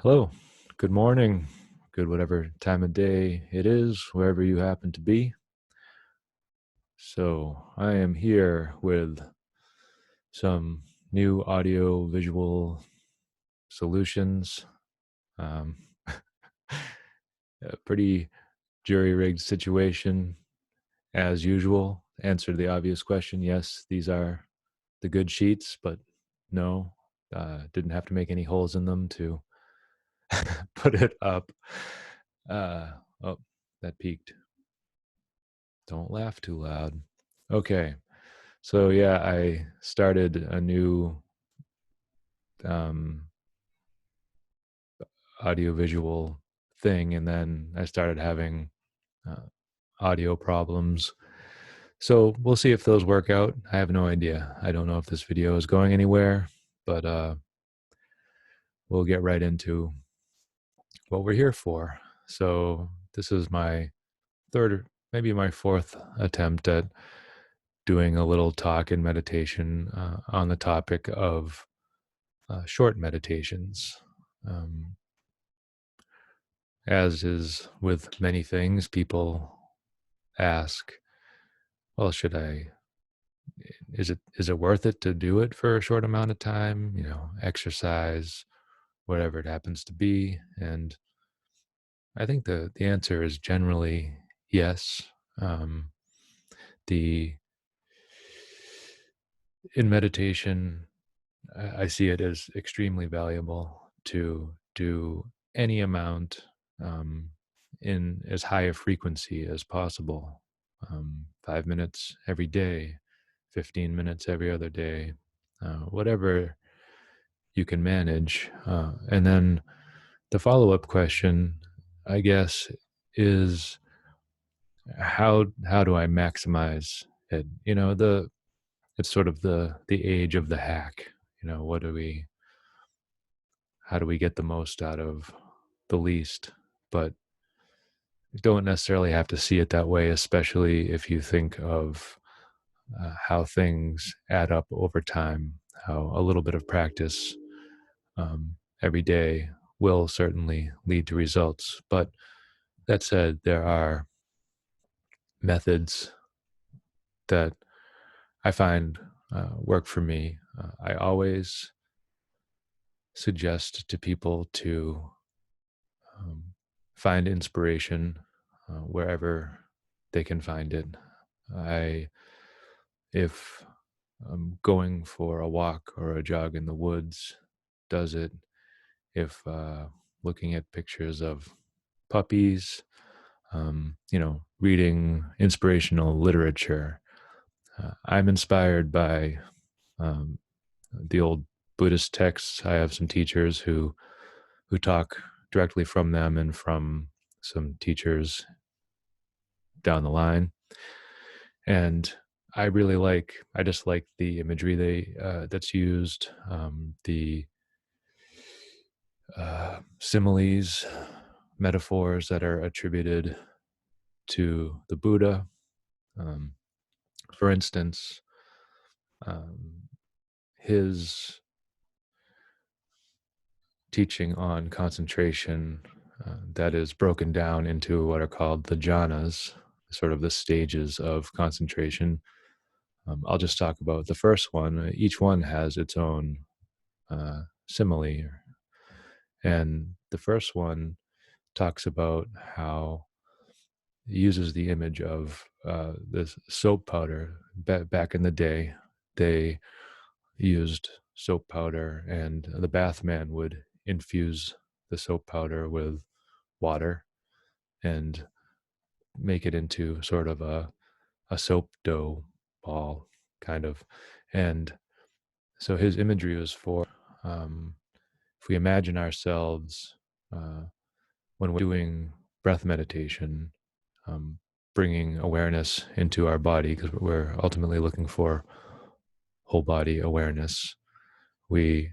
Hello, good morning, good whatever time of day it is, wherever you happen to be. So, I am here with some new audio visual solutions. Um, a pretty jury rigged situation as usual. Answer the obvious question, yes, these are the good sheets, but no, didn't have to make any holes in them to put it up. Uh, oh, that peaked. Don't laugh too loud. Okay. So yeah, I started a new um, audiovisual thing, and then I started having uh, audio problems. So we'll see if those work out. I have no idea. I don't know if this video is going anywhere, but we'll get right into what we're here for. So this is my third, maybe my fourth attempt at doing a little talk and meditation on the topic of short meditations. Um, as is with many things, people ask, "Well, is it worth it to do it for a short amount of time? Exercise, whatever it happens to be." And I think the answer is generally yes. Um, the In meditation, I see it as extremely valuable to do any amount in as high a frequency as possible. 5 minutes every day, 15 minutes every other day, whatever you can manage. And then the follow up question, I guess, is how do I maximize it? It's sort of the age of the hack. What do we how do we get the most out of the least? But you don't necessarily have to see it that way, especially if you think of how things add up over time, how a little bit of practice every day will certainly lead to results. But that said, there are methods that I find work for me. I always suggest to people to um, find inspiration wherever they can find it. I, if going for a walk or a jog in the woods does it, if looking at pictures of puppies, reading inspirational literature. I'm inspired by um, the old Buddhist texts. I have some teachers who talk directly from them and from some teachers down the line. And I just like the imagery that's used, the similes, metaphors that are attributed to the Buddha. Um, for instance, um, his teaching on concentration that is broken down into what are called the jhanas, sort of the stages of concentration. I'll just talk about the first one. Each one has its own simile. And the first one talks about how it uses the image of this soap powder. Back in the day, they used soap powder, and the bathman would infuse the soap powder with water and make it into sort of a soap dough ball, kind of. And so his imagery was for um, if we imagine ourselves when we're doing breath meditation, um, bringing awareness into our body, because we're ultimately looking for whole body awareness. We,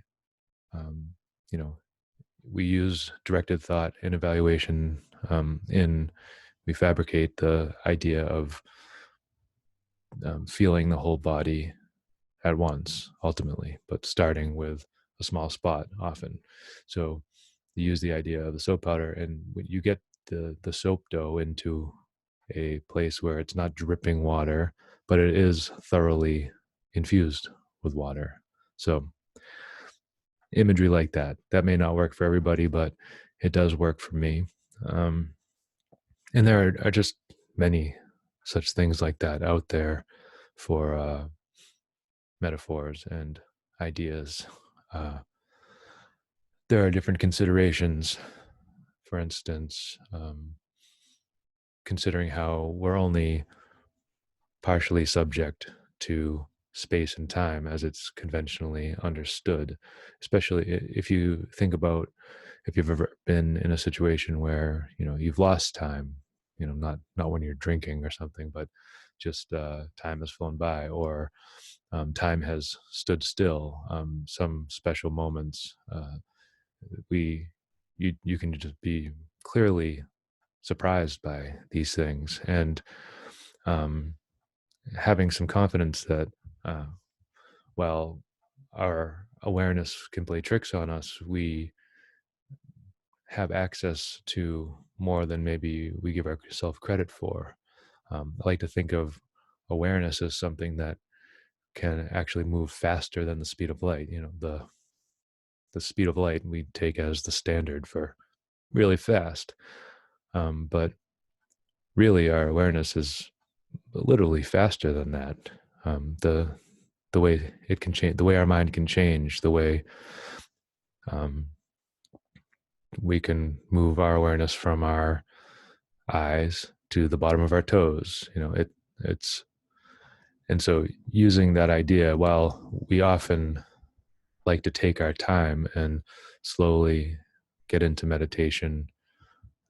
um, you know, we use directed thought and evaluation we fabricate the idea of feeling the whole body at once, ultimately, but starting with a small spot often. So use the idea of the soap powder, and when you get the soap dough into a place where it's not dripping water, but it is thoroughly infused with water. So imagery like that may not work for everybody, but it does work for me. Um, and there are just many such things like that out there for metaphors and ideas. Uh, there are different considerations. For instance, considering how we're only partially subject to space and time as it's conventionally understood, especially if you think about if you've ever been in a situation where you've lost time, not when you're drinking or something, but just time has flown by, or time has stood still. Some special moments, we you can just be clearly surprised by these things, and um, having some confidence that uh, while our awareness can play tricks on us, we have access to more than maybe we give ourselves credit for. I like to think of awareness as something that can actually move faster than the speed of light. The speed of light we take as the standard for really fast, but really our awareness is literally faster than that. The way it can change, the way our mind can change, the way um, we can move our awareness from our eyes to the bottom of our toes. It's and so using that idea, while we often like to take our time and slowly get into meditation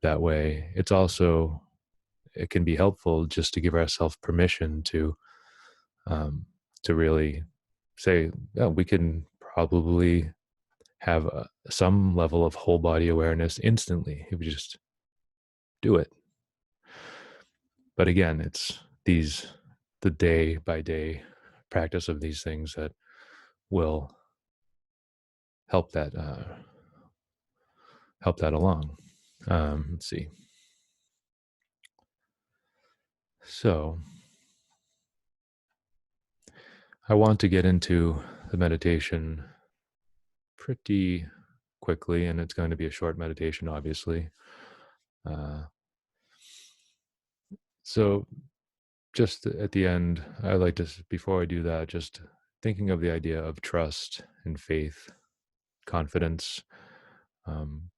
that way, it can be helpful just to give ourselves permission um, to really say, oh, we can probably have some level of whole body awareness instantly if we just do it. But again, it's the day by day practice of these things that will help that along. Let's see. So I want to get into the meditation pretty quickly, and it's going to be a short meditation, obviously. Uh, so just at the end, I like to, before I do that, just thinking of the idea of trust and faith, confidence, um,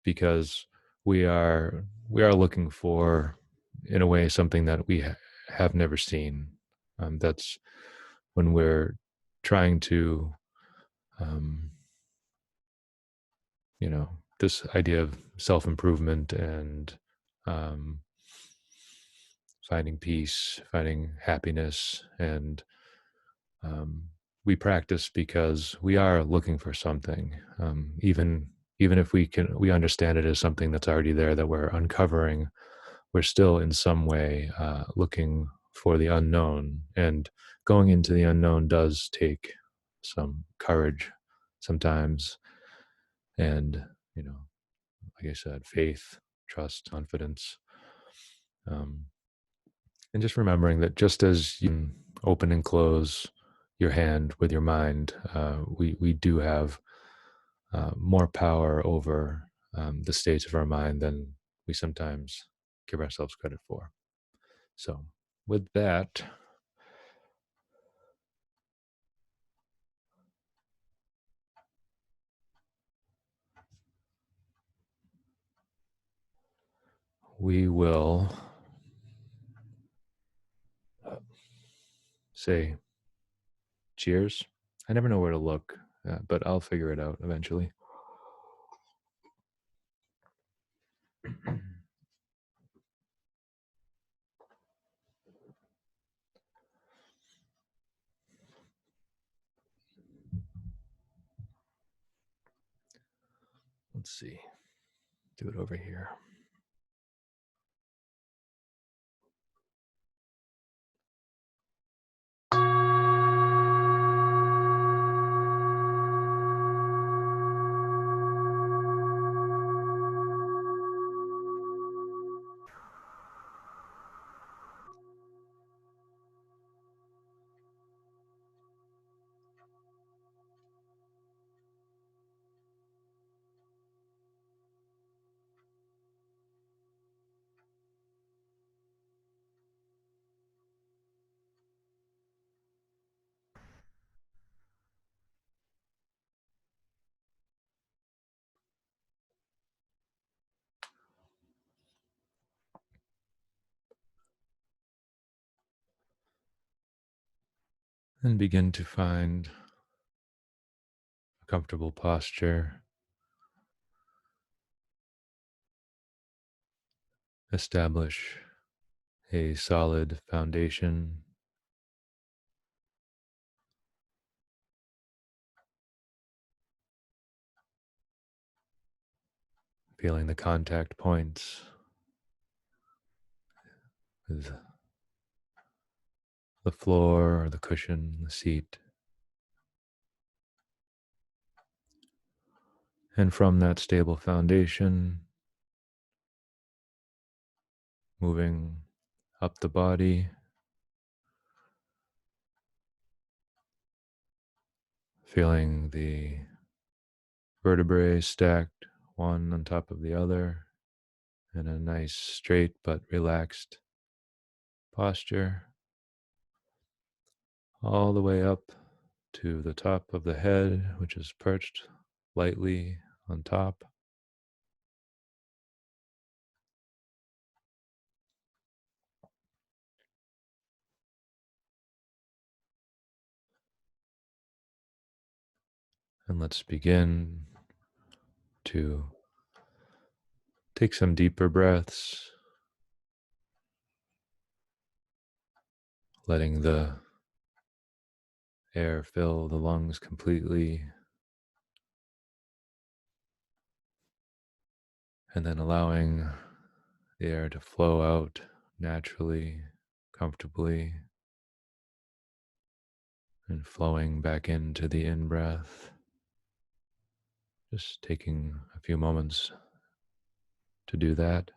because we are looking for, in a way, something that we have never seen. That's when we're trying to, um, this idea of self improvement and um, finding peace, finding happiness, and um, we practice because we are looking for something, even if we understand it as something that's already there that we're uncovering. We're still in some way looking for the unknown, and going into the unknown does take some courage sometimes, and like I said, faith, trust, confidence, um, and just remembering that just as you open and close your hand with your mind, we do have more power over the states of our mind than we sometimes give ourselves credit for. So, with that, we will say cheers. I never know where to look, but I'll figure it out eventually. Let's see. Do it over here. And begin to find a comfortable posture. Establish a solid foundation, feeling the contact points with the floor or the cushion, the seat. And from that stable foundation, moving up the body, feeling the vertebrae stacked one on top of the other in a nice straight but relaxed posture, all the way up to the top of the head, which is perched lightly on top. And let's begin to take some deeper breaths, letting the air fill the lungs completely, and then allowing the air to flow out naturally, comfortably, and flowing back into the in breath. Just taking a few moments to do that.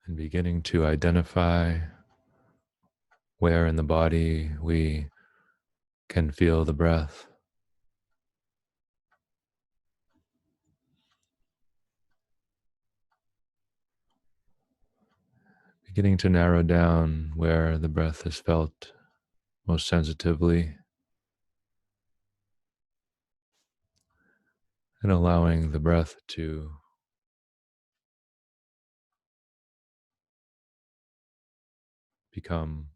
And beginning to identify where in the body we can feel the breath. Beginning to narrow down where the breath is felt most sensitively, and allowing the breath to become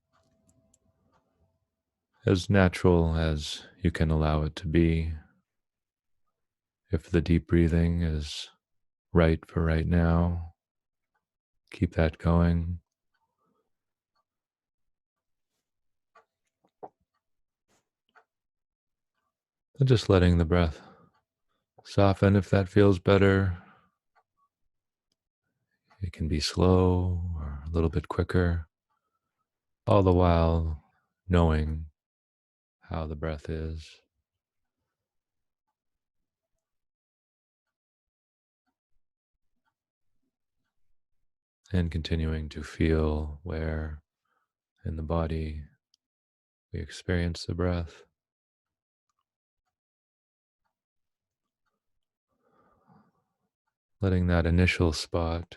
as natural as you can allow it to be. If the deep breathing is right for right now, keep that going. And just letting the breath soften if that feels better. It can be slow or a little bit quicker, all the while knowing how the breath is and continuing to feel where in the body we experience the breath. Letting that initial spot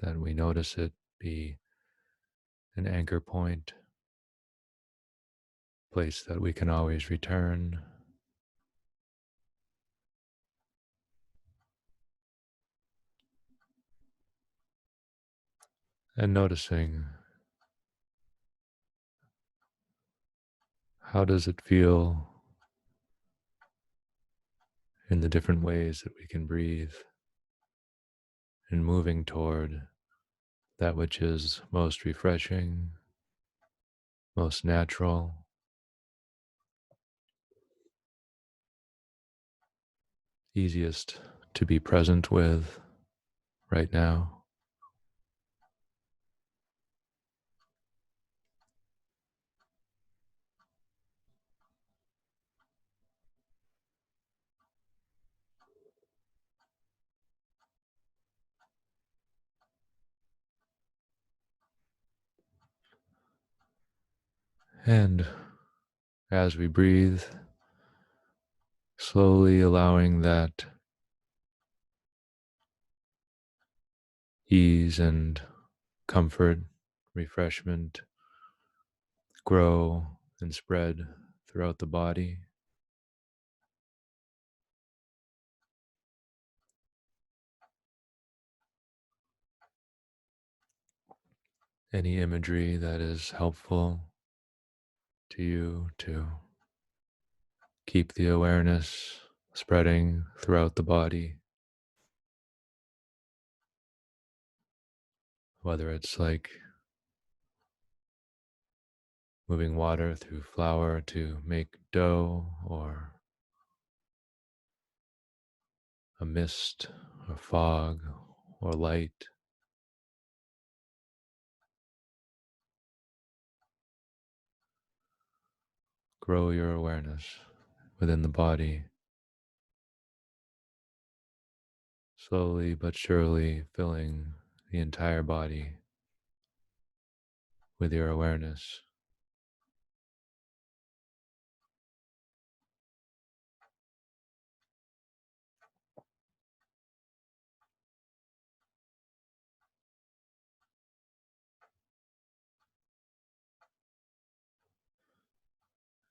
that we notice it be an anchor point, place that we can always return. And noticing, how does it feel in the different ways that we can breathe, and moving toward that which is most refreshing, most natural, easiest to be present with right now. And as we breathe, slowly allowing that ease and comfort, refreshment grow and spread throughout the body. Any imagery that is helpful to you to keep the awareness spreading throughout the body, whether it's like moving water through flour to make dough, or a mist or fog or light. Grow your awareness within the body, slowly but surely filling the entire body with your awareness.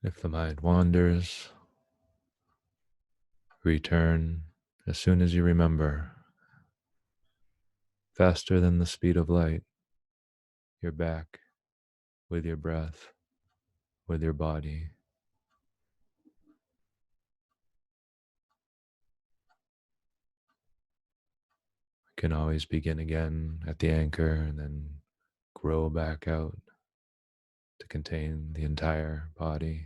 If the mind wanders, return as soon as you remember. Faster than the speed of light, you're back with your breath, with your body. You can always begin again at the anchor and then grow back out to contain the entire body.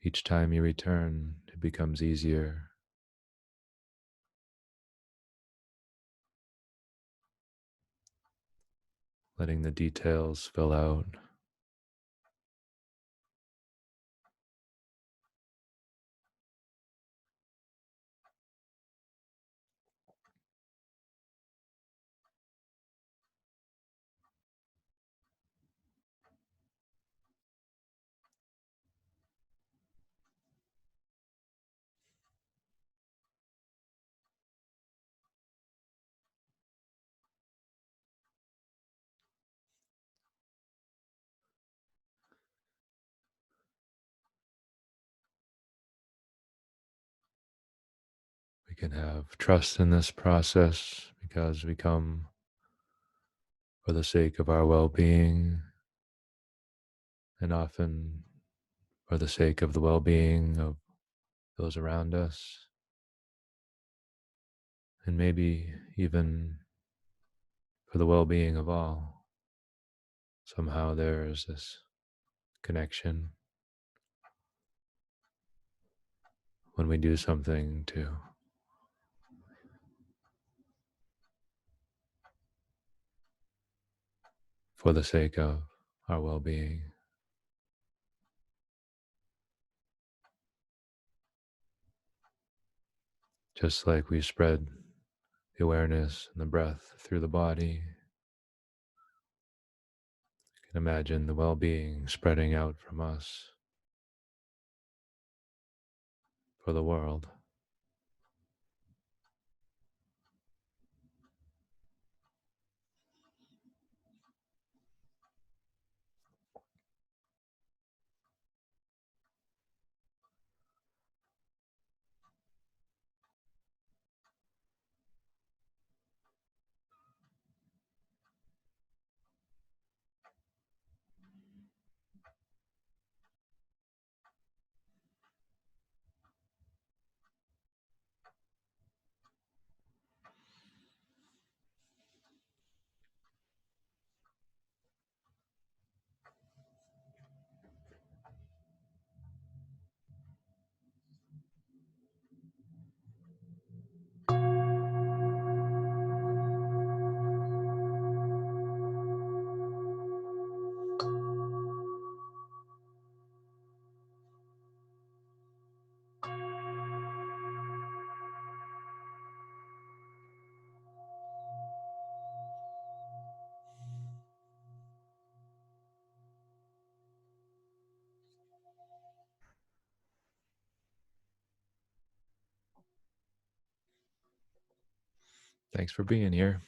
Each time you return, it becomes easier, letting the details fill out. We can have trust in this process because we come for the sake of our well being, and often for the sake of the well being of those around us, and maybe even for the well being of all. Somehow there is this connection when we do something for the sake of our well being. Just like we spread the awareness and the breath through the body, you can imagine the well being spreading out from us for the world. Thanks for being here.